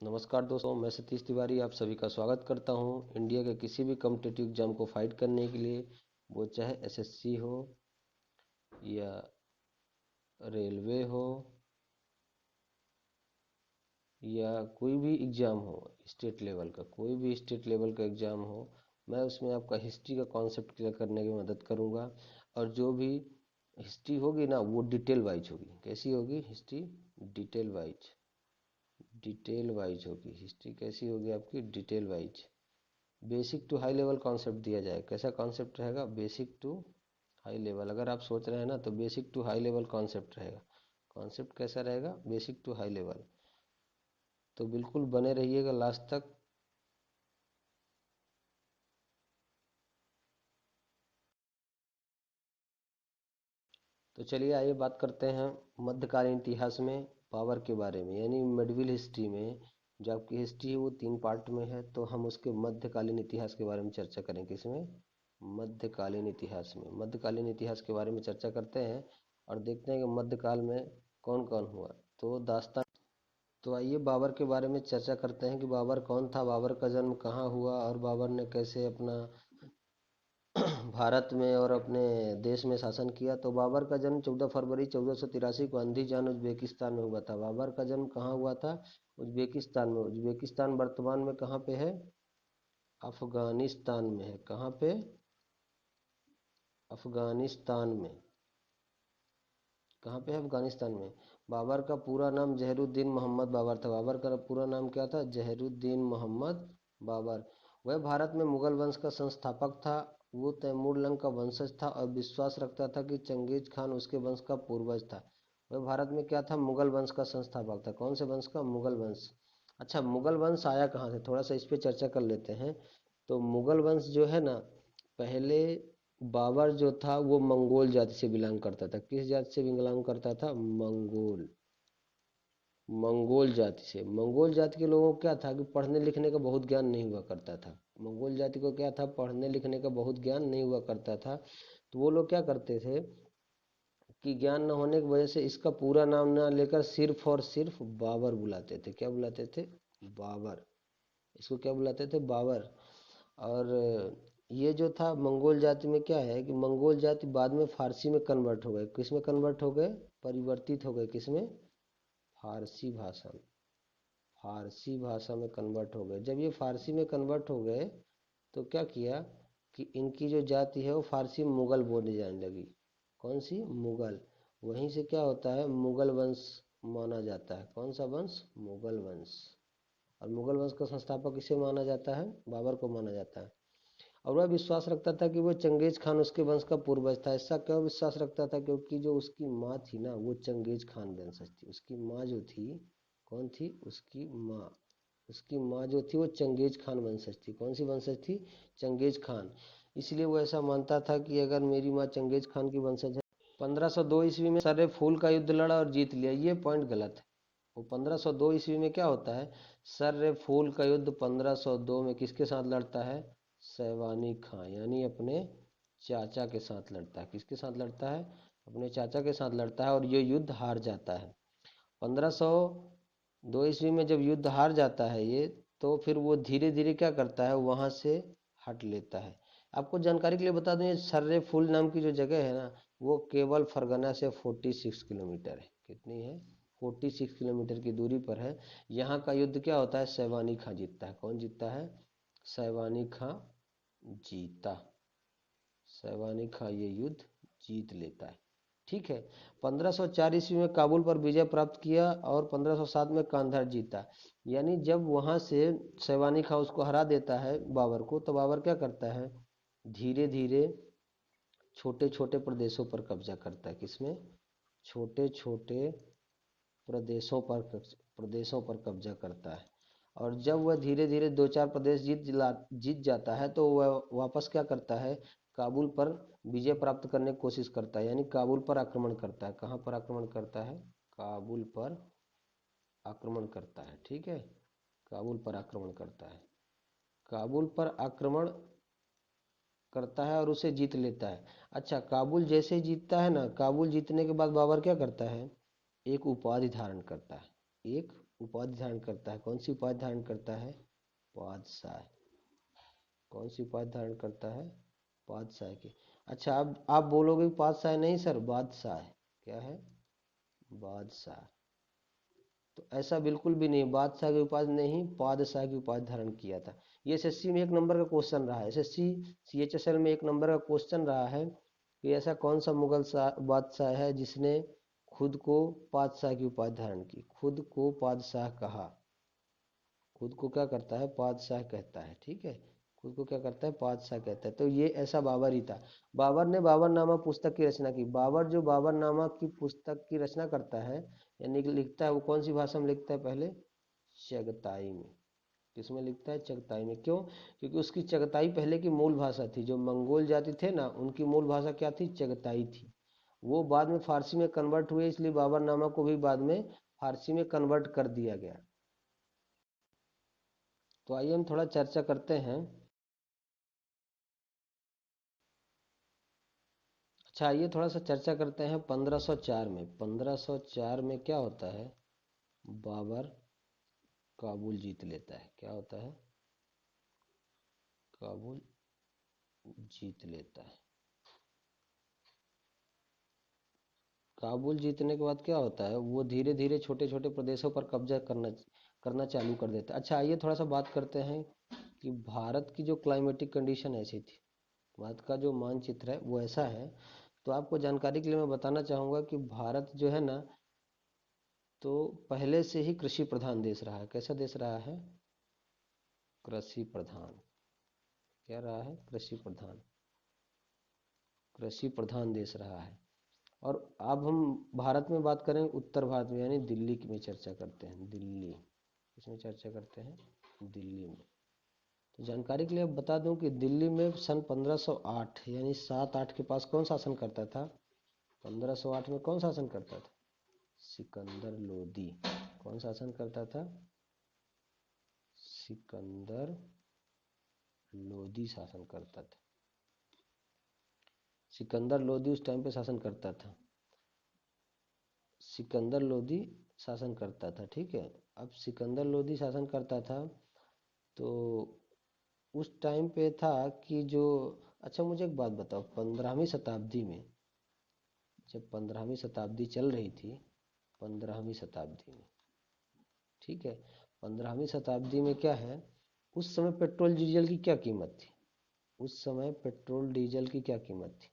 नमस्कार दोस्तों, मैं सतीश तिवारी आप सभी का स्वागत करता हूं। इंडिया के किसी भी कॉम्पिटिटिव एग्जाम को फाइट करने के लिए, वो चाहे एसएससी हो या रेलवे हो या कोई भी एग्ज़ाम हो, स्टेट लेवल का कोई भी स्टेट लेवल का एग्ज़ाम हो, मैं उसमें आपका हिस्ट्री का कॉन्सेप्ट क्लियर करने की मदद करूंगा। और जो भी हिस्ट्री होगी ना, वो डिटेल वाइज होगी। कैसी होगी history? Detail wise. Detail wise होगी हिस्ट्री। कैसी होगी आपकी? Detail wise. Basic to high level concept दिया जाए। कैसा कॉन्सेप्ट रहेगा? Basic to high level. अगर आप सोच रहे हैं ना, तो basic to high level concept रहेगा। कॉन्सेप्ट कैसा रहेगा? Basic to high level. तो बिल्कुल बने रहिएगा लास्ट तक। तो चलिए आइए बात करते हैं मध्यकालीन इतिहास में पावर के बारे में, यानी मिडविल हिस्ट्री में। जो आपकी हिस्ट्री है वो 3 पार्ट में है, तो हम उसके मध्यकालीन इतिहास के बारे में चर्चा करेंगे। इसमें मध्यकालीन इतिहास में मध्यकालीन इतिहास के बारे में चर्चा करते हैं और देखते हैं कि मध्यकाल में कौन कौन हुआ। तो दास्तान। तो आइए बाबर के बारे में चर्चा करते हैं कि बाबर कौन था, बाबर का जन्म कहाँ हुआ और बाबर ने कैसे अपना भारत में और अपने देश में शासन किया। तो बाबर का जन्म 14 फरवरी 1483 को अंदीजान उज्बेकिस्तान में हुआ था। बाबर का जन्म कहाँ हुआ था? उज्बेकिस्तान में। उज्बेकिस्तान वर्तमान में कहाँ पे है? अफगानिस्तान में है। कहाँ पे? अफगानिस्तान में। कहाँ पे है? अफगानिस्तान में। बाबर का पूरा नाम जहरुद्दीन मोहम्मद बाबर था। बाबर का पूरा नाम क्या था? जहरुद्दीन मोहम्मद बाबर। वह भारत में मुगल वंश का संस्थापक था। वो तैमूर लंग का वंशज था और विश्वास रखता था कि चंगेज खान उसके वंश का पूर्वज था। वह भारत में क्या था? मुगल वंश का संस्थापक था। कौन से वंश का? मुगल वंश। अच्छा, मुगल वंश आया कहाँ से? थोड़ा सा इस पे चर्चा कर लेते हैं। तो मुगल वंश जो है ना, पहले बाबर जो था वो मंगोल जाति से बिलोंग करता था। किस जाति से बिलोंग करता था? मंगोल। मंगोल जाति से। मंगोल जाति के लोगों को क्या था कि पढ़ने लिखने का बहुत ज्ञान नहीं हुआ करता था। मंगोल जाति को क्या था? पढ़ने लिखने का बहुत ज्ञान नहीं हुआ करता था। तो वो लोग क्या करते थे कि ज्ञान न होने की वजह से इसका पूरा नाम ना लेकर सिर्फ और सिर्फ बाबर बुलाते थे। क्या बुलाते थे? बाबर। इसको क्या बुलाते थे? बाबर। और ये जो था मंगोल जाति में, क्या है कि मंगोल जाति बाद में फारसी में कन्वर्ट हो गए। किस में कन्वर्ट हो गए? परिवर्तित हो गए। किस में? फारसी भाषा में। फारसी भाषा में कन्वर्ट हो गए। जब ये फारसी में कन्वर्ट हो गए, तो क्या किया कि इनकी जो जाति है वो फारसी में मुगल बोलने जाने लगी। कौन सी? मुगल। वहीं से क्या होता है? मुगल वंश माना जाता है। कौन सा वंश? मुगल वंश। और मुगल वंश का संस्थापक किसे माना जाता है? बाबर को माना जाता है। और वह विश्वास रखता था कि वो चंगेज खान उसके वंश का पूर्वज था। ऐसा क्यों विश्वास रखता था? क्योंकि जो उसकी माँ थी ना, वो चंगेज खान वंशज थी। उसकी माँ जो थी, कौन थी? उसकी माँ। उसकी माँ जो थी वो चंगेज खान वंशज थी। कौन सी वंशज थी? Genghis Khan. इसलिए वो ऐसा मानता था कि अगर मेरी माँ चंगेज खान की वंशज है। 1502 ईस्वी में सर्रे फूल का युद्ध लड़ा और जीत लिया। ये पॉइंट गलत है। वो 1502 ईस्वी में क्या होता है? सर्रे फूल का युद्ध 1502 में किसके साथ लड़ता है? सैवानी खां, यानी अपने चाचा के साथ लड़ता है। किसके साथ लड़ता है? अपने चाचा के साथ लड़ता है और ये युद्ध हार जाता है। 1502 ईस्वी में जब युद्ध हार जाता है ये, तो फिर वो धीरे धीरे क्या करता है? वहां से हट लेता है। आपको जानकारी के लिए बता दूं, ये सर्रे फूल नाम की जो जगह है ना, वो केवल फरगना से 46 किलोमीटर है। कितनी है? 46 किलोमीटर की दूरी पर है। यहाँ का युद्ध क्या होता है? सैवानी खां जीतता है। कौन जीतता है? सैवानी खां जीता। सैवानी खां ये युद्ध जीत लेता है। ठीक है। 1504 ईस्वी में काबुल पर विजय प्राप्त किया और 1507 में कांधार जीता। यानी जब वहां से सैवानी खां उसको हरा देता है बाबर को, तो बाबर क्या करता है? धीरे धीरे छोटे छोटे प्रदेशों पर कब्जा करता है। किसमें? छोटे छोटे प्रदेशों पर कब्जा करता है। और जब वह धीरे धीरे दो चार प्रदेश जीत जाता है, तो वह वापस क्या करता है? काबुल पर विजय प्राप्त करने की कोशिश करता है, यानी काबुल पर आक्रमण करता है। कहाँ पर आक्रमण करता है? काबुल पर आक्रमण करता है। ठीक है। काबुल पर आक्रमण करता है। काबुल पर आक्रमण करता है और उसे जीत लेता है। अच्छा, काबुल जैसे ही जीतता है ना, काबुल जीतने के बाद बाबर क्या करता है? एक उपाधि धारण करता है। एक उपाधि धारण करता है। कौन सी उपाधि धारण करता है? बादशाह। कौन सी उपाधि धारण करता है? बादशाह की। अच्छा, अब आप बोलोगे बादशाह नहीं सर, बादशाह है। क्या है? बादशाह। तो ऐसा बिल्कुल भी नहीं, बादशाह की उपाधि नहीं, बादशाह की उपाधि धारण किया था। ये एसएससी में 1 नंबर का क्वेश्चन रहा है, एसएससी सीएचएसएल में 1 नंबर का क्वेश्चन रहा है कि ऐसा कौन सा मुगल बादशाह है जिसने खुद को बादशाह की उपाधि धारण की, खुद को बादशाह कहा, खुद को क्या करता है? बादशाह कहता है। ठीक है, खुद को क्या करता है? बादशाह कहता है। तो ये ऐसा बाबर ही था। बाबर ने बाबरनामा पुस्तक की रचना की। बाबर जो बाबरनामा की पुस्तक की रचना करता है यानी कि लिखता है, वो कौन सी भाषा में लिखता है? पहले चगताई में। किसमें लिखता है? चगताई में। क्यों? क्योंकि उसकी चगताई पहले की मूल भाषा थी। जो मंगोल जाति थे ना, उनकी मूल भाषा क्या थी? चगताई थी। वो बाद में फारसी में कन्वर्ट हुए, इसलिए बाबरनामा को भी बाद में फारसी में कन्वर्ट कर दिया गया। तो आइए हम थोड़ा चर्चा करते हैं। अच्छा, आइए थोड़ा सा चर्चा करते हैं 1504 में। 1504 में क्या होता है? बाबर काबुल जीत लेता है। क्या होता है? काबुल जीत लेता है। काबुल जीतने के बाद क्या होता है? वो धीरे धीरे छोटे छोटे प्रदेशों पर कब्जा करना करना चालू कर देता है। अच्छा, आइए थोड़ा सा बात करते हैं कि भारत की जो क्लाइमेटिक कंडीशन ऐसी थी, भारत का जो मानचित्र है वो ऐसा है। तो आपको जानकारी के लिए मैं बताना चाहूँगा कि भारत जो है ना, तो पहले से ही कृषि प्रधान देश रहा है। कैसा देश रहा है? कृषि प्रधान। क्या रहा है? कृषि प्रधान। कृषि प्रधान देश रहा है। और अब हम भारत में बात करें, उत्तर भारत में यानी दिल्ली में चर्चा करते हैं। दिल्ली, इसमें चर्चा करते हैं दिल्ली में। तो जानकारी के लिए अब बता दूं कि दिल्ली में सन 1508 यानी 7-8 के पास कौन शासन करता था? 1508 में कौन शासन करता था? सिकंदर लोदी। कौन शासन करता था? सिकंदर लोदी शासन करता था। सिकंदर लोदी उस टाइम पे शासन करता था। सिकंदर लोदी शासन करता था। ठीक है, अब सिकंदर लोदी शासन करता था, तो उस टाइम पे था कि जो, अच्छा मुझे एक बात बताओ, 15वीं शताब्दी में, जब 15वीं शताब्दी चल रही थी, 15वीं शताब्दी में, ठीक है, 15वीं शताब्दी में क्या है, उस समय पेट्रोल डीजल की क्या कीमत थी? उस समय पेट्रोल डीजल की क्या कीमत थी?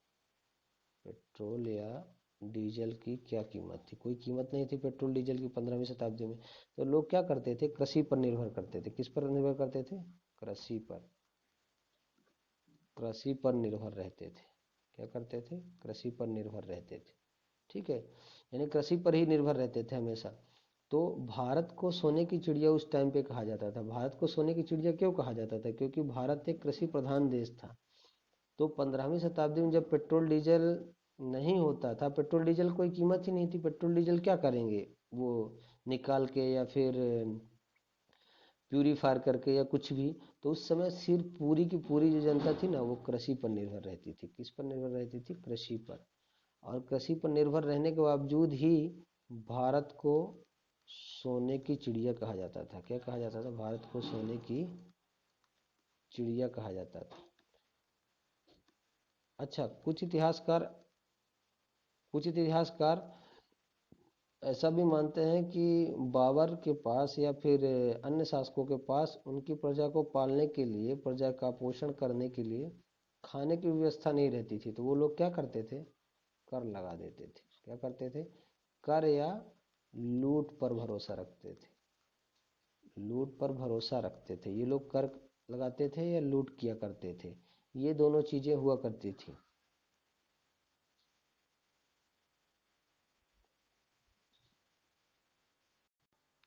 पेट्रोल या डीजल की क्या कीमत थी? कोई कीमत नहीं थी पेट्रोल डीजल की 15वीं शताब्दी में। तो लोग क्या करते थे? कृषि पर निर्भर करते थे। किस पर निर्भर करते थे? कृषि पर। कृषि पर निर्भर रहते थे। क्या करते थे? कृषि पर निर्भर रहते थे। ठीक है, यानी कृषि पर ही निर्भर रहते थे हमेशा। तो भारत को सोने की चिड़िया उस टाइम पे कहा जाता था। भारत को सोने की चिड़िया क्यों कहा जाता था? क्योंकि भारत एक कृषि प्रधान देश था। तो 15वीं शताब्दी में जब पेट्रोल डीजल नहीं होता था, पेट्रोल डीजल कोई कीमत ही नहीं थी, पेट्रोल डीजल क्या करेंगे वो निकाल के, या फिर प्यूरीफायर करके, या कुछ भी। तो उस समय सिर्फ पूरी की पूरी जो जनता थी ना, वो कृषि पर निर्भर रहती थी। किस पर निर्भर रहती थी? कृषि पर। और कृषि पर निर्भर रहने के बावजूद ही भारत को सोने की चिड़िया कहा जाता था। क्या कहा जाता था? भारत को सोने की चिड़िया कहा जाता था। अच्छा, कुछ इतिहासकार ऐसा भी मानते हैं कि बाबर के पास या फिर अन्य शासकों के पास उनकी प्रजा को पालने के लिए, प्रजा का पोषण करने के लिए खाने की व्यवस्था नहीं रहती थी। तो वो लोग क्या करते थे? कर लगा देते थे। क्या करते थे? कर या लूट पर भरोसा रखते थे। लूट पर भरोसा रखते थे ये लोग। कर लगाते थे या लूट किया करते थे, ये दोनों चीजें हुआ करती थी।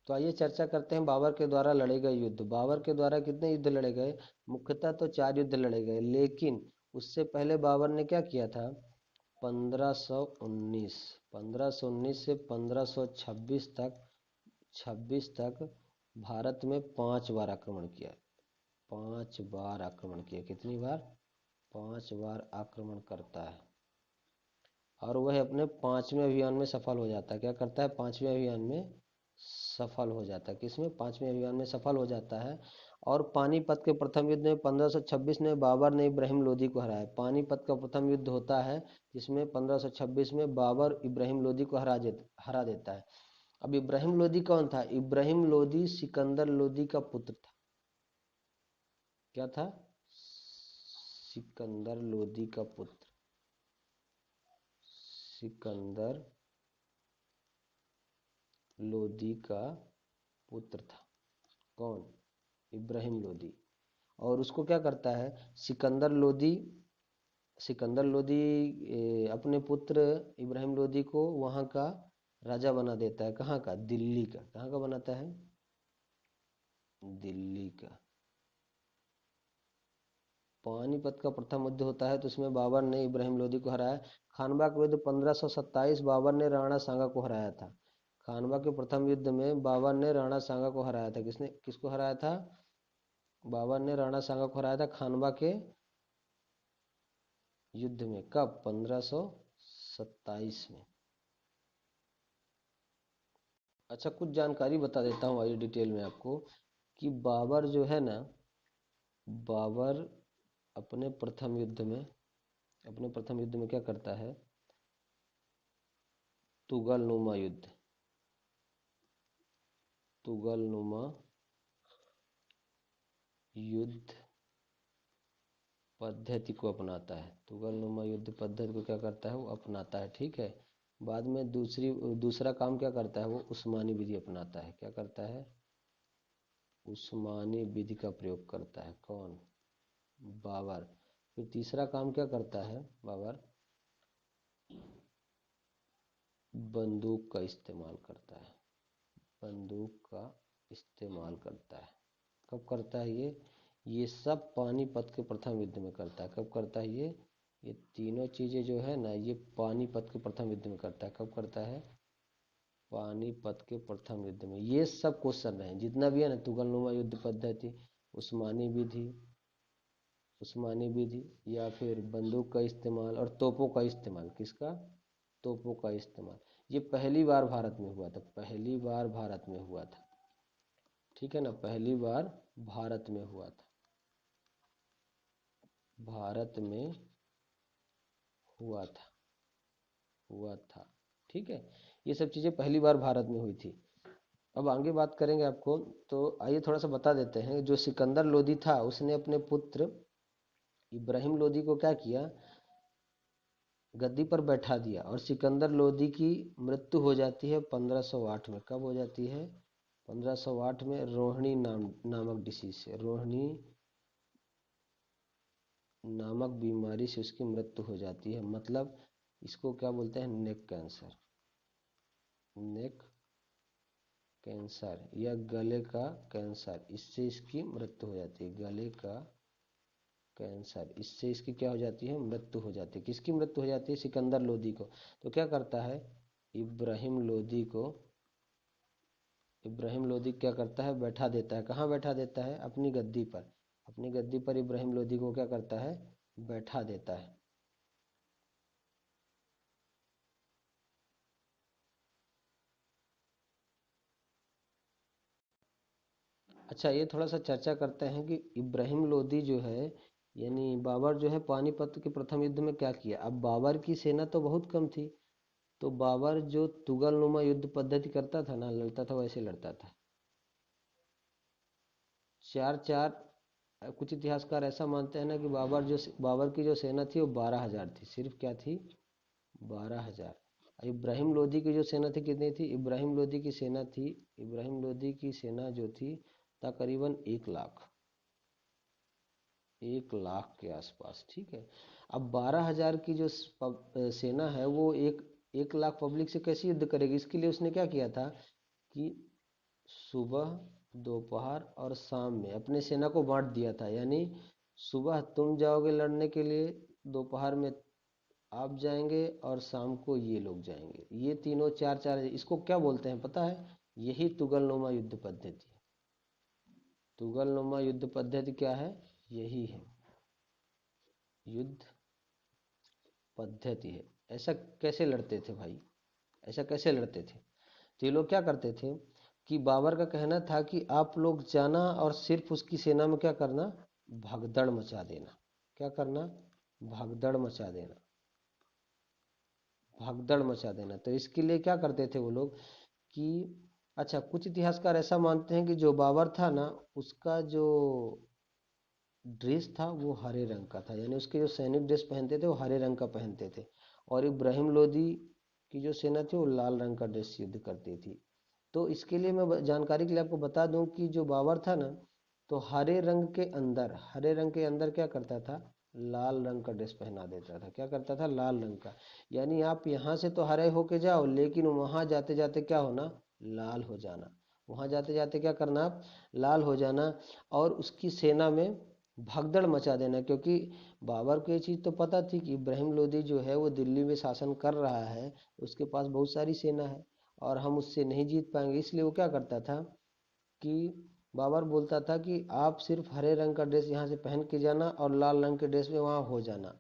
तो आइए चर्चा करते हैं बाबर के द्वारा लड़े गए युद्ध। बाबर के द्वारा कितने युद्ध लड़े गए? मुख्यतः तो 4 युद्ध लड़े गए, लेकिन उससे पहले बाबर ने क्या किया था? 1519, 1519 से 1526 तक, 26 तक भारत में 5 बार आक्रमण किया। 5 बार आक्रमण किया। कितनी बार? 5 बार आक्रमण करता है। और वह अपने 5वें अभियान में सफल हो जाता है। क्या करता है? 5वें अभियान में सफल हो जाता है, किसमें, पांचवें अभियान में सफल हो जाता है। और पानीपत के प्रथम युद्ध में 1526 में बाबर ने इब्राहिम लोदी को हराया। पानीपत का प्रथम युद्ध होता है जिसमें 1526 में बाबर इब्राहिम लोदी को हरा देता है। अब इब्राहिम लोदी कौन था? इब्राहिम लोदी सिकंदर लोदी का पुत्र था। क्या था? सिकंदर लोदी का पुत्र, सिकंदर लोदी का पुत्र था। कौन? इब्राहिम लोदी। और उसको क्या करता है सिकंदर लोदी, सिकंदर लोदी अपने पुत्र इब्राहिम लोदी को वहाँ का राजा बना देता है। कहाँ का? दिल्ली का। कहाँ का बनाता है? दिल्ली का। पानीपत का प्रथम युद्ध होता है तो उसमें बाबर ने इब्राहिम लोदी को हराया। खानवा के युद्ध 1527 बाबर ने राणा सांगा को हराया था। खानवा के प्रथम युद्ध में बाबर ने राणा सांगा को हराया था। किसने किसको हराया था? बाबर ने राणा सांगा को हराया था खानवा के युद्ध में। कब? 1527 में। अच्छा, कुछ जानकारी बता देता हूँ आइए डिटेल में आपको कि बाबर जो है ना, बाबर अपने प्रथम युद्ध में, अपने प्रथम युद्ध में क्या करता है, तुगलनुमा युद्ध, तुगलनुमा युद्ध पद्धति को अपनाता है। तुगलनुमा युद्ध पद्धति को क्या करता है? वो अपनाता है। ठीक है। बाद में दूसरा काम क्या करता है? वो उस्मानी विधि अपनाता है। क्या करता है? उस्मानी विधि का प्रयोग करता है। कौन? बाबर। फिर तीसरा काम क्या करता है बाबर? बंदूक का इस्तेमाल करता है। बंदूक का इस्तेमाल करता है। कब करता है ये सब पानीपत के प्रथम युद्ध में करता है। कब करता है ये तीनों चीजें जो है ना, ये पानीपत के प्रथम युद्ध में करता है। कब करता है? पानीपत के प्रथम युद्ध में। ये सब क्वेश्चन है जितना भी है ना, तुगलनुमा युद्ध पद्धति, उस्मानी विधि, उस्मानी विधि, या फिर बंदूक का इस्तेमाल और तोपों का इस्तेमाल। किसका? तोपों का इस्तेमाल। ये पहली बार भारत में हुआ था। पहली बार भारत में हुआ था। ठीक है ना, पहली बार भारत में हुआ था। भारत में हुआ था, हुआ था। ठीक है। ये सब चीजें पहली बार भारत में हुई थी। अब आगे बात करेंगे आपको, तो आइए थोड़ा सा बता देते हैं। जो सिकंदर लोदी था उसने अपने पुत्र इब्राहिम लोदी को क्या किया, गद्दी पर बैठा दिया। और सिकंदर लोदी की मृत्यु हो जाती है 1508 में। कब हो जाती है? 1508 में रोहिणी नामक डिसीज से, रोहिणी नामक बीमारी से उसकी मृत्यु हो जाती है। मतलब इसको क्या बोलते हैं? Neck cancer. नेक कैंसर या गले का कैंसर, इससे इसकी मृत्यु हो जाती है। गले का कैंसर, इससे इसकी क्या हो जाती है? मृत्यु हो जाती है। किसकी मृत्यु हो जाती है? सिकंदर लोदी को। तो क्या करता है इब्राहिम लोदी को, इब्राहिम लोदी क्या करता है? बैठा देता है। कहाँ बैठा देता है? अपनी गद्दी पर। अपनी गद्दी पर इब्राहिम लोदी को क्या करता है? बैठा देता है। अच्छा, ये थोड़ा सा चर्चा करते हैं कि इब्राहिम लोदी जो है, यानी बाबर जो है, पानीपत के प्रथम युद्ध में क्या किया। अब बाबर की सेना तो बहुत कम थी, तो बाबर जो तुगलनुमा युद्ध पद्धति करता था ना, लड़ता था, वैसे लड़ता था। चार चार, कुछ इतिहासकार ऐसा मानते हैं ना कि बाबर की जो सेना थी वो 12,000 थी। सिर्फ क्या थी? 12,000। इब्राहिम लोदी की जो सेना थी कितनी थी? इब्राहिम लोदी की सेना थी, इब्राहिम लोदी की सेना जो थी तकरीबन 1 लाख, 1 लाख के आसपास। ठीक है। अब 12,000 की जो सेना है वो 1 लाख पब्लिक से कैसे युद्ध करेगी? इसके लिए उसने क्या किया था कि सुबह, दोपहर और शाम में अपने सेना को बांट दिया था। यानी सुबह तुम जाओगे लड़ने के लिए, दोपहर में आप जाएंगे और शाम को ये लोग जाएंगे। ये तीनों चार चार, इसको क्या बोलते हैं पता है? यही तुगलनुमा युद्ध पद्धति है। तुगलनुमा युद्ध पद्धति क्या है? यही है, युद्ध पद्धति है। ऐसा कैसे लड़ते थे भाई? ऐसा कैसे लड़ते थे? तो ये लोग क्या करते थे, कि बाबर का कहना था कि आप लोग जाना और सिर्फ उसकी सेना में क्या करना, भगदड़ मचा देना। क्या करना, भगदड़ मचा देना, भगदड़ मचा देना। तो इसके लिए क्या करते थे वो लोग कि, अच्छा, कुछ इतिहासकार ऐसा मानते हैं कि जो बाबर था ना, उसका जो ड्रेस था वो हरे रंग का था, यानी उसके जो सैनिक ड्रेस पहनते थे वो हरे रंग का पहनते थे। और इब्राहिम लोदी की जो सेना थी वो लाल रंग का ड्रेस युद्ध करती थी। तो इसके लिए मैं जानकारी के लिए आपको बता दूं कि जो बाबर था ना, तो हरे रंग के अंदर क्या करता था, लाल रंग का ड्रेस पहना देता था। क्या करता था, लाल रंग का। यानी आप यहाँ से तो हरे होके जाओ, लेकिन वहां जाते जाते क्या होना, लाल हो जाना। वहां जाते जाते क्या करना, आप लाल हो जाना। और उसकी सेना में भगदड़ मचा देना, क्योंकि बाबर को ये चीज़ तो पता थी कि इब्राहिम लोदी जो है वो दिल्ली में शासन कर रहा है, उसके पास बहुत सारी सेना है और हम उससे नहीं जीत पाएंगे। इसलिए वो क्या करता था कि बाबर बोलता था कि आप सिर्फ हरे रंग का ड्रेस यहाँ से पहन के जाना और लाल रंग के ड्रेस में वहाँ हो जाना,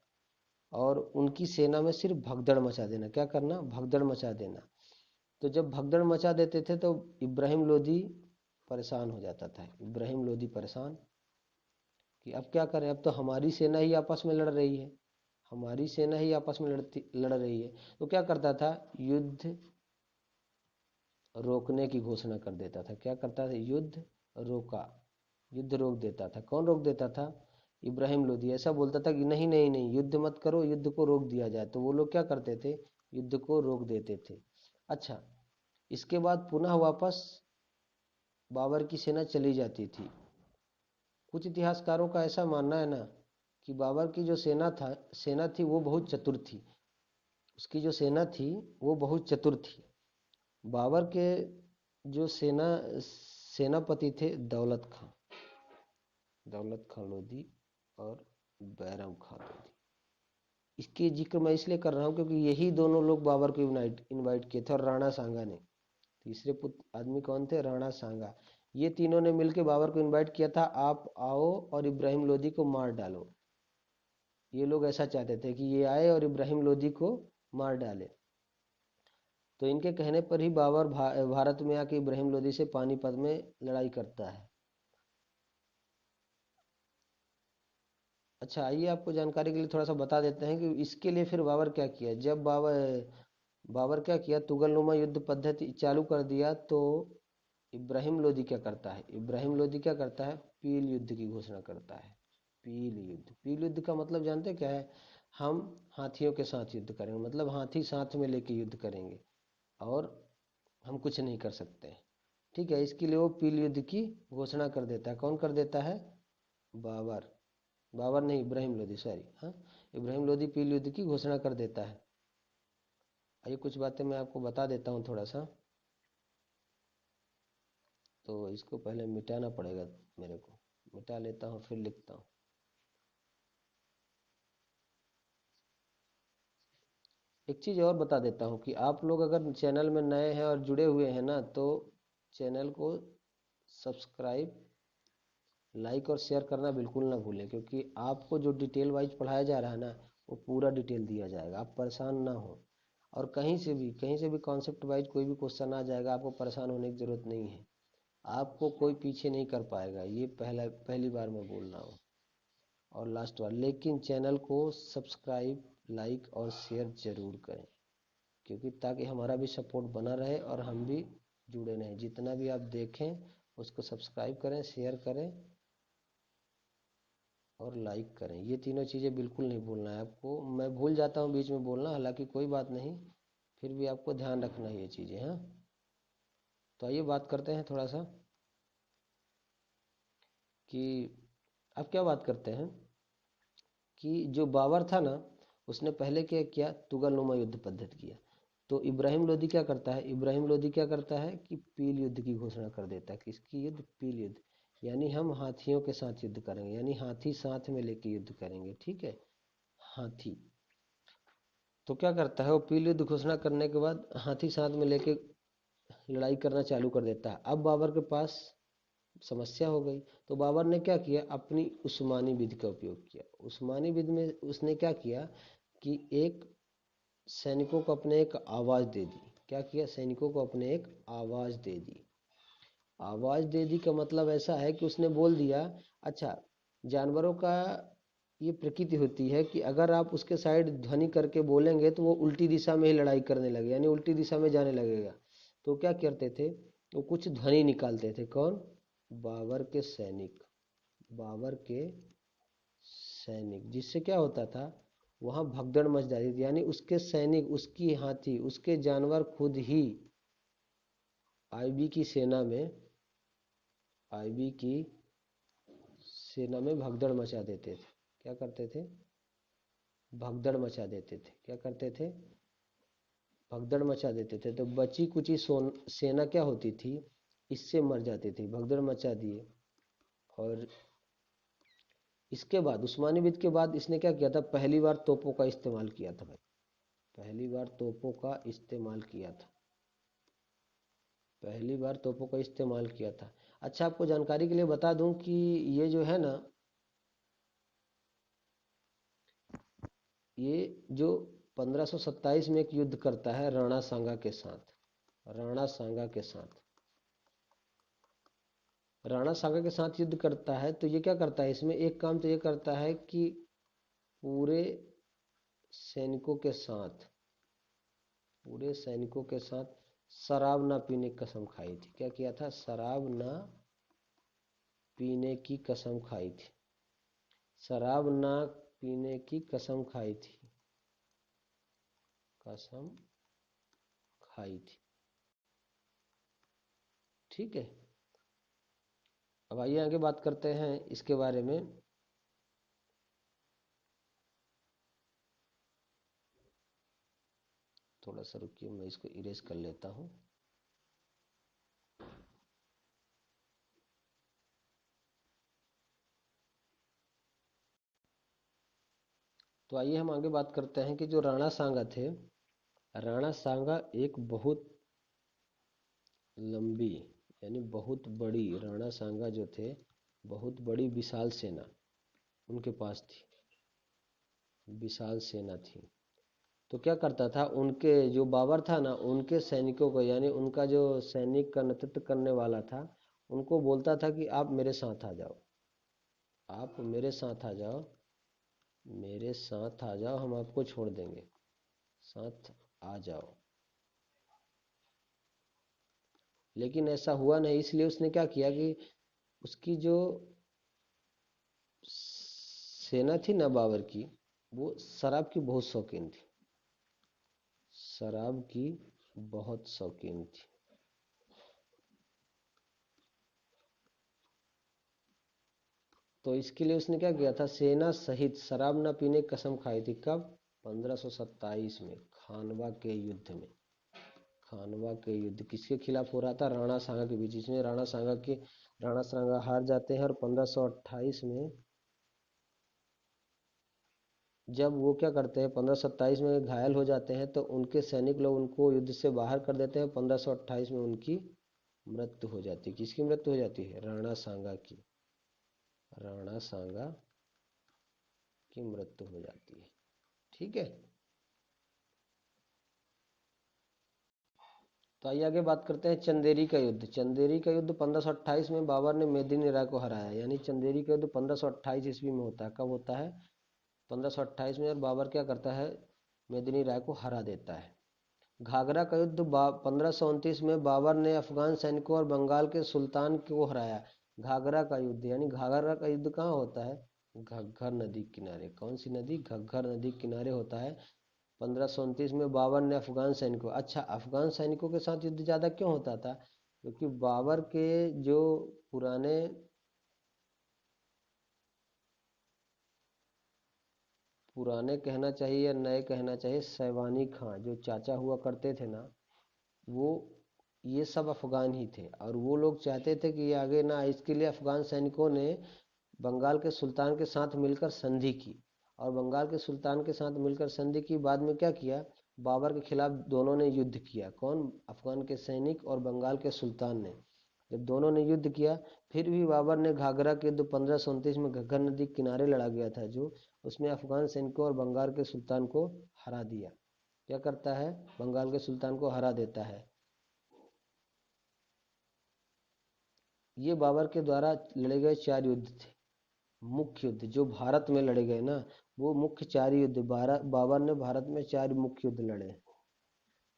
और उनकी सेना में सिर्फ भगदड़ मचा देना। क्या करना, भगदड़ मचा देना। तो जब भगदड़ मचा देते थे तो इब्राहिम लोदी परेशान हो जाता था। इब्राहिम लोदी परेशान कि अब क्या करें, अब तो हमारी सेना ही आपस में लड़ रही है, हमारी सेना ही आपस में लड़ रही है। तो क्या करता था, युद्ध रोकने की घोषणा कर देता था। क्या करता था, युद्ध रोका, युद्ध रोक देता था। कौन रोक देता था, इब्राहिम लोदी। ऐसा बोलता था कि नहीं नहीं नहीं, युद्ध मत करो, युद्ध को रोक दिया जाए। तो वो लोग क्या करते थे, युद्ध को रोक देते थे। अच्छा, इसके बाद पुनः वापस बाबर की सेना चली जाती थी। कुछ इतिहासकारों का ऐसा मानना है ना कि बाबर की जो सेना थी वो बहुत चतुर थी। उसकी जो सेना थी वो बहुत चतुर थी। बाबर के जो सेनापति थे दौलत खां लोधी और बैरम खां लोधी। इसके जिक्र मैं इसलिए कर रहा हूँ क्योंकि यही दोनों लोग बाबर को इनवाइट इनवाइट किए थे, और राणा सांगा ने। तीसरे पुत्र आदमी कौन थे, राणा सांगा। ये तीनों ने मिलकर बाबर को इनवाइट किया था, आप आओ और इब्राहिम लोदी को मार डालो। ये लोग ऐसा चाहते थे कि ये आए और इब्राहिम लोदी को मार डाले। तो इनके कहने पर ही बाबर भारत में आके इब्राहिम लोदी से पानीपत में लड़ाई करता है। अच्छा, आइए आपको जानकारी के लिए थोड़ा सा बता देते हैं कि इसके लिए फिर बाबर क्या किया। जब बाबर क्या किया, तुगलनुमा युद्ध पद्धति चालू कर दिया, तो इब्राहिम लोदी क्या करता है, इब्राहिम लोदी क्या करता है, पील युद्ध की घोषणा करता है। पील युद्ध, पील युद्ध का मतलब जानते हैं क्या है, हम हाथियों के साथ युद्ध करेंगे, मतलब हाथी साथ में लेके युद्ध करेंगे और हम कुछ नहीं कर सकते। ठीक है, इसके लिए वो पील युद्ध की घोषणा कर देता है। कौन कर देता है, बाबर। बाबर नहीं, इब्राहिम लोदी, सॉरी, हाँ, इब्राहिम लोदी पील युद्ध की घोषणा कर देता है। आइए कुछ बातें मैं आपको बता देता हूँ थोड़ा सा। तो इसको पहले मिटाना पड़ेगा मेरे को, मिटा लेता हूँ फिर लिखता हूँ। एक चीज़ और बता देता हूँ कि आप लोग अगर चैनल में नए हैं और जुड़े हुए हैं ना, तो चैनल को सब्सक्राइब, लाइक और शेयर करना बिल्कुल ना भूलें, क्योंकि आपको जो डिटेल वाइज पढ़ाया जा रहा है ना, वो पूरा डिटेल दिया जाएगा, आप परेशान ना हो। और कहीं से भी कॉन्सेप्ट वाइज कोई भी क्वेश्चन आ जाएगा, आपको परेशान होने की ज़रूरत नहीं है। आपको कोई पीछे नहीं कर पाएगा, ये पहली बार मैं बोल रहा हूँ। और लास्ट बार, लेकिन चैनल को सब्सक्राइब, लाइक और शेयर जरूर करें, क्योंकि ताकि हमारा भी सपोर्ट बना रहे और हम भी जुड़े रहें। जितना भी आप देखें उसको सब्सक्राइब करें, शेयर करें और लाइक करें। ये तीनों चीज़ें बिल्कुल नहीं भूलना है आपको। मैं भूल जाता हूँ बीच में बोलना, हालांकि कोई बात नहीं, फिर भी आपको ध्यान रखना है ये चीज़ें, हाँ। तो आइए बात करते हैं थोड़ा सा कि अब क्या बात करते हैं कि जो बाबर था ना, उसने पहले क्या किया, तुगलनुमा युद्ध पद्धति किया। तो इब्राहिम लोदी क्या करता है, इब्राहिम लोदी क्या करता है कि पील युद्ध की घोषणा कर देता है। किसकी युद्ध, पील युद्ध। यानी हम हाथियों के साथ युद्ध करेंगे, यानी हाथी साथ में लेके युद्ध करेंगे। ठीक है, हाथी। तो क्या करता है वो, पील युद्ध घोषणा करने के बाद हाथी साथ में लेके लड़ाई करना चालू कर देता है। अब बाबर के पास समस्या हो गई। तो बाबर ने क्या किया, अपनी उस्मानी विधि का उपयोग किया। उस्मानी विधि में उसने क्या किया कि एक सैनिकों को अपने एक आवाज़ दे दी। क्या किया, सैनिकों को अपने एक आवाज़ दे दी। आवाज दे दी का मतलब ऐसा है कि उसने बोल दिया। अच्छा, जानवरों का ये प्रकृति होती है कि अगर आप उसके साइड ध्वनि करके बोलेंगे तो वो उल्टी दिशा में ही लड़ाई करने लगे, यानी उल्टी दिशा में जाने लगेगा। तो क्या करते थे, वो कुछ ध्वनि निकालते थे। कौन? बाबर के सैनिक। बाबर के सैनिक, जिससे क्या होता था, वहां भगदड़ मच जाती थी, यानी उसके सैनिक, उसकी हाथी, उसके जानवर खुद ही आईबी की सेना में, आईबी की सेना में भगदड़ मचा देते थे। क्या करते थे? भगदड़ मचा देते थे। क्या करते थे? भगदड़ मचा देते थे। तो बची कुची सेना क्या होती थी, इससे मर जाती थी। भगदड़ मचा दिए। और इसके बाद उस्मानी विद के बाद इसने क्या किया था, पहली बार तोपों का इस्तेमाल किया था भाई। पहली बार तोपों का इस्तेमाल किया था। पहली बार तोपों का इस्तेमाल किया था। अच्छा, आपको जानकारी के लिए बता दूं कि ये जो है ना, ये जो 1527 में एक युद्ध करता है राणा सांगा के साथ। राणा सांगा के साथ, राणा सांगा के साथ युद्ध करता है। तो ये क्या करता है, इसमें एक काम तो ये करता है कि पूरे सैनिकों के साथ, पूरे सैनिकों के साथ शराब ना पीने की कसम खाई थी। क्या किया था? शराब ना पीने की कसम खाई थी। शराब ना पीने की कसम खाई थी। कसम खाई थी। ठीक है। अब आइए आगे बात करते हैं इसके बारे में। थोड़ा सा रुकिए, मैं इसको इरेज कर लेता हूँ। तो आइए हम आगे बात करते हैं कि जो राणा सांगा थे, राणा सांगा एक बहुत लंबी, यानी बहुत बड़ी, राणा सांगा जो थे बहुत बड़ी विशाल सेना उनके पास थी। विशाल सेना थी। तो क्या करता था, उनके जो बाबर था ना, उनके सैनिकों को, यानी उनका जो सैनिक का नेतृत्व करने वाला था, उनको बोलता था कि आप मेरे साथ आ जाओ, आप मेरे साथ आ जाओ, मेरे साथ आ जाओ, हम आपको छोड़ देंगे, साथ आ जाओ। लेकिन ऐसा हुआ नहीं, इसलिए उसने क्या किया कि उसकी जो सेना थी ना बाबर की, वो शराब की बहुत शौकीन थी। शराब की बहुत शौकीन थी। तो इसके लिए उसने क्या किया था, सेना सहित शराब न पीने की कसम खाई थी। कब? 1527 में, खानवा के युद्ध में। खानवा के युद्ध किसके खिलाफ हो रहा था? राणा सांगा के बीच। इसमें राणा सांगा हार जाते हैं, और 1528 में जब वो क्या करते हैं, 1527 में घायल हो जाते हैं, तो उनके सैनिक लोग उनको युद्ध से बाहर कर देते हैं। 1528 में उनकी मृत्यु हो जाती है। किसकी मृत्यु हो जाती है? राणा सांगा की। राणा सांगा की मृत्यु हो जाती है। ठीक है। तो आइए आगे बात करते हैं चंदेरी का युद्ध। चंदेरी का युद्ध 1528 में बाबर ने मेदिनी राय को हराया। यानी चंदेरी का युद्ध 1528 ईस्वी में होता है। कब होता है? 1528 में। और बाबर क्या करता है? मेदिनी राय को हरा देता है। घाघरा का युद्ध 1529 में बाबर ने अफगान सैनिकों और बंगाल के सुल्तान को हराया। घाघरा का युद्ध, यानी घाघरा का युद्ध कहाँ होता है? घग्गर नदी के किनारे। कौन सी नदी? घग्गर नदी के किनारे होता है। 1529 में बाबर ने अफगान सैनिकों, अच्छा, अफगान सैनिकों के साथ युद्ध ज़्यादा क्यों होता था? क्योंकि बाबर के जो पुराने, कहना चाहिए या नए कहना चाहिए, सैवानी खां जो चाचा हुआ करते थे ना, वो ये सब अफगान ही थे। और वो लोग चाहते थे कि ये आगे ना, इसके लिए अफगान सैनिकों ने बंगाल के सुल्तान के साथ मिलकर संधि की। और बंगाल के सुल्तान के साथ मिलकर संधि की, बाद में क्या किया, बाबर के खिलाफ दोनों ने युद्ध किया। कौन? अफगान के सैनिक और बंगाल के सुल्तान ने। जब दोनों ने युद्ध किया, फिर भी बाबर ने घाघरा के युद्ध 1529 में घग्गर नदी के किनारे लड़ा गया था, जो उसमें अफगान सैनिकों और बंगाल के सुल्तान को हरा दिया। क्या करता है? बंगाल के सुल्तान को हरा देता है। ये बाबर के द्वारा लड़े गए 4 युद्ध थे। मुख्य युद्ध जो भारत में लड़े गए ना, वो मुख्य 4 युद्ध, बाबर ने भारत में 4 मुख्य युद्ध लड़े।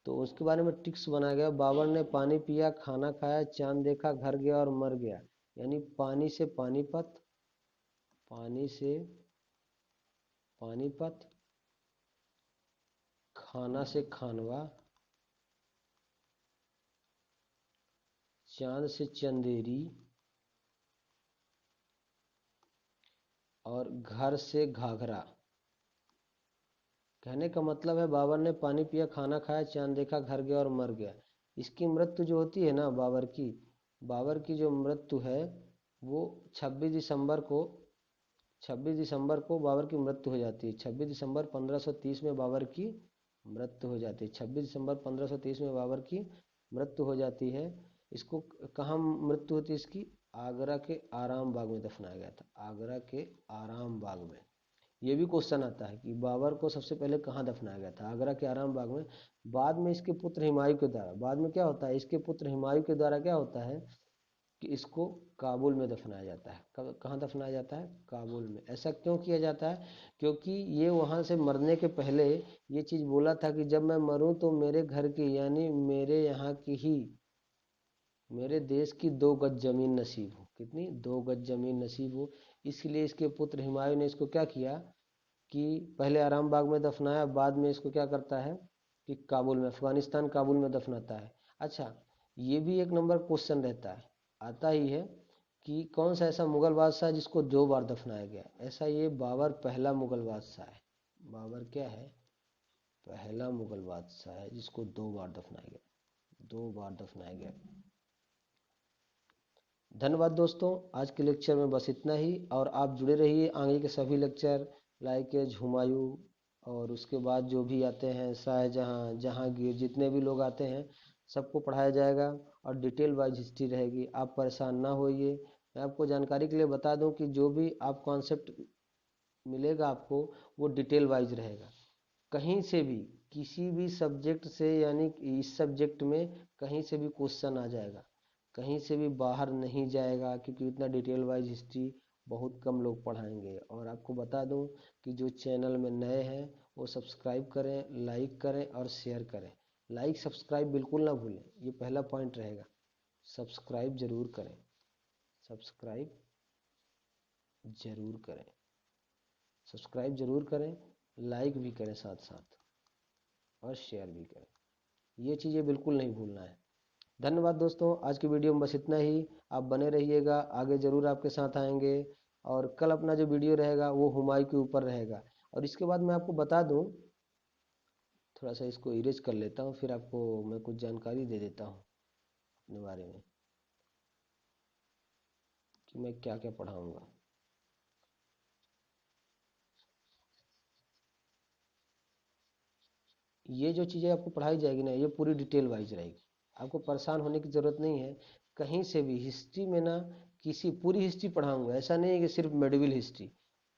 तो उसके बारे में टिक्स बनाया गया। बाबर ने पानी पिया, खाना खाया, चांद देखा, घर गया और मर गया। यानी पानी से पानीपत, पानी से पानीपत, खाना से खानवा, चांद से चंदेरी और घर से घाघरा। कहने का मतलब है बाबर ने पानी पिया, खाना खाया, चांद देखा, घर गया और मर गया। इसकी मृत्यु जो होती है ना बाबर की जो मृत्यु है वो 26 दिसंबर को 26 दिसंबर को बाबर की मृत्यु हो जाती है। 26 दिसंबर 1530 में बाबर की मृत्यु हो जाती है। 26 दिसंबर 1530 में बाबर की मृत्यु हो जाती है। इसको कहाँ मृत्यु होती है इसकी? आगरा के आराम बाग में दफनाया गया था। आगरा के आराम बाग में। ये भी क्वेश्चन आता है कि बाबर को सबसे पहले कहाँ दफनाया गया था? आगरा के आराम बाग में। बाद में इसके पुत्र हुमायूं के द्वारा, बाद में क्या होता है, इसके पुत्र हुमायूं के द्वारा क्या होता है कि इसको काबुल में दफनाया जाता है। कहाँ दफनाया जाता है? काबुल में। ऐसा क्यों किया जाता है? क्योंकि ये वहाँ से मरने के पहले ये चीज़ बोला था कि जब मैं मरूं तो मेरे घर की, यानी मेरे यहाँ की ही, मेरे देश की 2 गज जमीन नसीब हो। कितनी? 2 गज जमीन नसीब हो। इसलिए इसके पुत्र हुमायूं ने इसको क्या किया कि पहले आराम बाग में दफनाया, बाद में इसको क्या करता है कि काबुल में, अफगानिस्तान काबुल में दफनाता है। अच्छा, ये भी एक नंबर क्वेश्चन रहता है, आता ही है कि कौन सा ऐसा मुगल बादशाह जिसको 2 बार दफनाया गया? ऐसा ये बाबर पहला मुगल बादशाह है। बाबर क्या है? पहला मुगल बादशाह है जिसको 2 बार दफनाया गया। 2 बार दफनाया गया। धन्यवाद दोस्तों, आज के लेक्चर में बस इतना ही। और आप जुड़े रहिए आगे के सभी लेक्चर, लाइक हुमायूं और उसके बाद जो भी आते हैं शाहजहां, जहांगीर, जितने भी लोग आते हैं सबको पढ़ाया जाएगा और डिटेल वाइज हिस्ट्री रहेगी। आप परेशान ना होइए। मैं आपको जानकारी के लिए बता दूं कि जो भी आप कॉन्सेप्ट मिलेगा आपको वो डिटेल वाइज रहेगा। कहीं से भी, किसी भी सब्जेक्ट से, यानी कि इस सब्जेक्ट में कहीं से भी क्वेश्चन आ जाएगा, कहीं से भी बाहर नहीं जाएगा, क्योंकि इतना डिटेल वाइज हिस्ट्री बहुत कम लोग पढ़ाएंगे। और आपको बता दूं कि जो चैनल में नए हैं वो सब्सक्राइब करें, लाइक करें और शेयर करें। लाइक सब्सक्राइब बिल्कुल ना भूलें, ये पहला पॉइंट रहेगा। सब्सक्राइब जरूर करें, सब्सक्राइब जरूर करें, सब्सक्राइब जरूर करें, लाइक भी करें साथ साथ और शेयर भी करें। ये चीज़ें बिल्कुल नहीं भूलना है। धन्यवाद दोस्तों, आज की वीडियो में बस इतना ही। आप बने रहिएगा, आगे ज़रूर आपके साथ आएंगे। और कल अपना जो वीडियो रहेगा वो हुमायूं के ऊपर रहेगा। और इसके बाद मैं आपको बता दूं, थोड़ा सा इसको इरेज कर लेता हूँ, फिर आपको मैं कुछ जानकारी दे देता हूँ अपने बारे में कि मैं क्या क्या पढ़ाऊँगा। ये जो चीज़ें आपको पढ़ाई जाएगी ना, ये पूरी डिटेल वाइज रहेगी। आपको परेशान होने की ज़रूरत नहीं है। कहीं से भी हिस्ट्री में ना, किसी पूरी हिस्ट्री पढ़ाऊंगा। ऐसा नहीं है कि सिर्फ मेडिवल हिस्ट्री।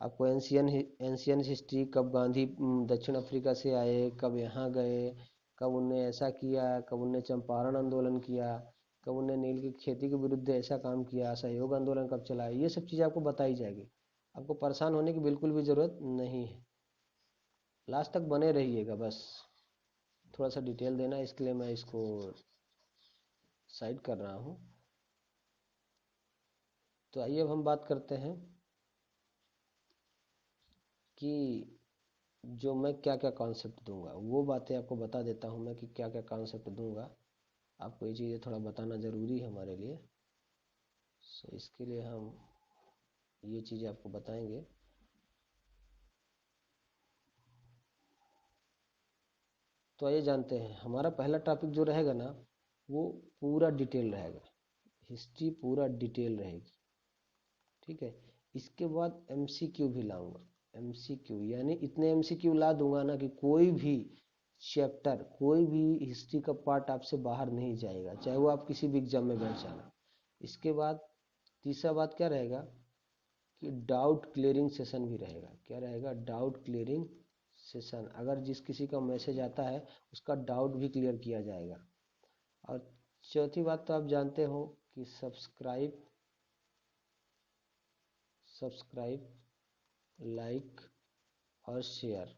आपको एंशियन हिस्ट्री, कब गांधी दक्षिण अफ्रीका से आए, कब यहाँ गए, कब उनने ऐसा किया, कब उनने चंपारण आंदोलन किया, कब उनने नील की खेती के विरुद्ध ऐसा काम किया, असहयोग आंदोलन कब चला, ये सब चीज़ें आपको बताई जाएगी। आपको परेशान होने की बिल्कुल भी ज़रूरत नहीं है। लास्ट तक बने रहिएगा। बस थोड़ा सा डिटेल देना है, इसके लिए मैं इसको साइड कर रहा हूँ। तो आइए अब हम बात करते हैं कि जो मैं क्या क्या कॉन्सेप्ट दूंगा, वो बातें आपको बता देता हूँ मैं कि क्या क्या कॉन्सेप्ट दूंगा। आपको ये चीज़ें थोड़ा बताना ज़रूरी है हमारे लिए। सो इसके लिए हम ये चीज़ें आपको बताएंगे। तो आइए जानते हैं, हमारा पहला टॉपिक जो रहेगा ना वो पूरा डिटेल रहेगा। हिस्ट्री पूरा डिटेल रहेगी, ठीक है। इसके बाद एमसीक्यू भी लाऊंगा। एमसीक्यू यानी इतने एमसीक्यू ला दूंगा ना कि कोई भी चैप्टर, कोई भी हिस्ट्री का पार्ट आपसे बाहर नहीं जाएगा, चाहे वो आप किसी भी एग्जाम में बैठ जाना। इसके बाद तीसरा बात क्या रहेगा कि डाउट क्लियरिंग सेशन भी रहेगा। क्या रहेगा? Doubt clearing session. अगर जिस किसी का मैसेज आता है उसका डाउट भी क्लियर किया जाएगा। और चौथी बात तो आप जानते हो कि सब्सक्राइब सब्सक्राइब, लाइक और शेयर,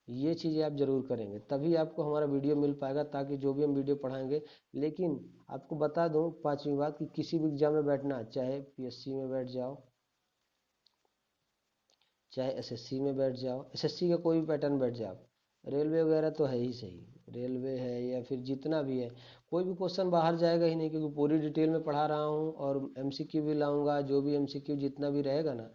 ये चीज़ें आप ज़रूर करेंगे, तभी आपको हमारा वीडियो मिल पाएगा, ताकि जो भी हम वीडियो पढ़ाएंगे। लेकिन आपको बता दूं 5वीं बात कि किसी भी एग्जाम में बैठना, चाहे पीएससी में बैठ जाओ, चाहे एसएससी में बैठ जाओ, एसएससी का कोई भी पैटर्न बैठ जाओ, रेलवे वगैरह तो है ही सही, रेलवे है या फिर जितना भी है, कोई भी क्वेश्चन बाहर जाएगा ही नहीं, क्योंकि पूरी डिटेल में पढ़ा रहा हूँ और एमसीक्यू भी लाऊंगा। जो भी एमसीक्यू जितना भी रहेगा ना,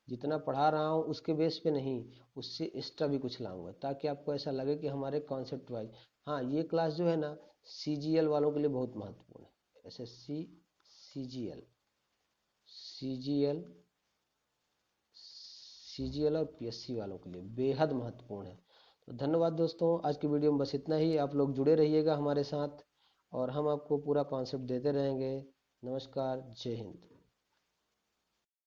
जितना पढ़ा रहा हूँ उसके बेस पे नहीं, उससे एक्स्ट्रा भी कुछ लाऊंगा, ताकि आपको ऐसा लगे कि हमारे कॉन्सेप्ट वाइज। हाँ, ये क्लास जो है ना, सीजीएल वालों के लिए बहुत महत्वपूर्ण है। एसएससी, सीजीएल, सीजीएल, सीजीएल और पीएससी वालों के लिए बेहद महत्वपूर्ण है। तो धन्यवाद दोस्तों, आज की वीडियो में बस इतना ही। आप लोग जुड़े रहिएगा हमारे साथ और हम आपको पूरा कॉन्सेप्ट देते रहेंगे। नमस्कार, जय हिंद।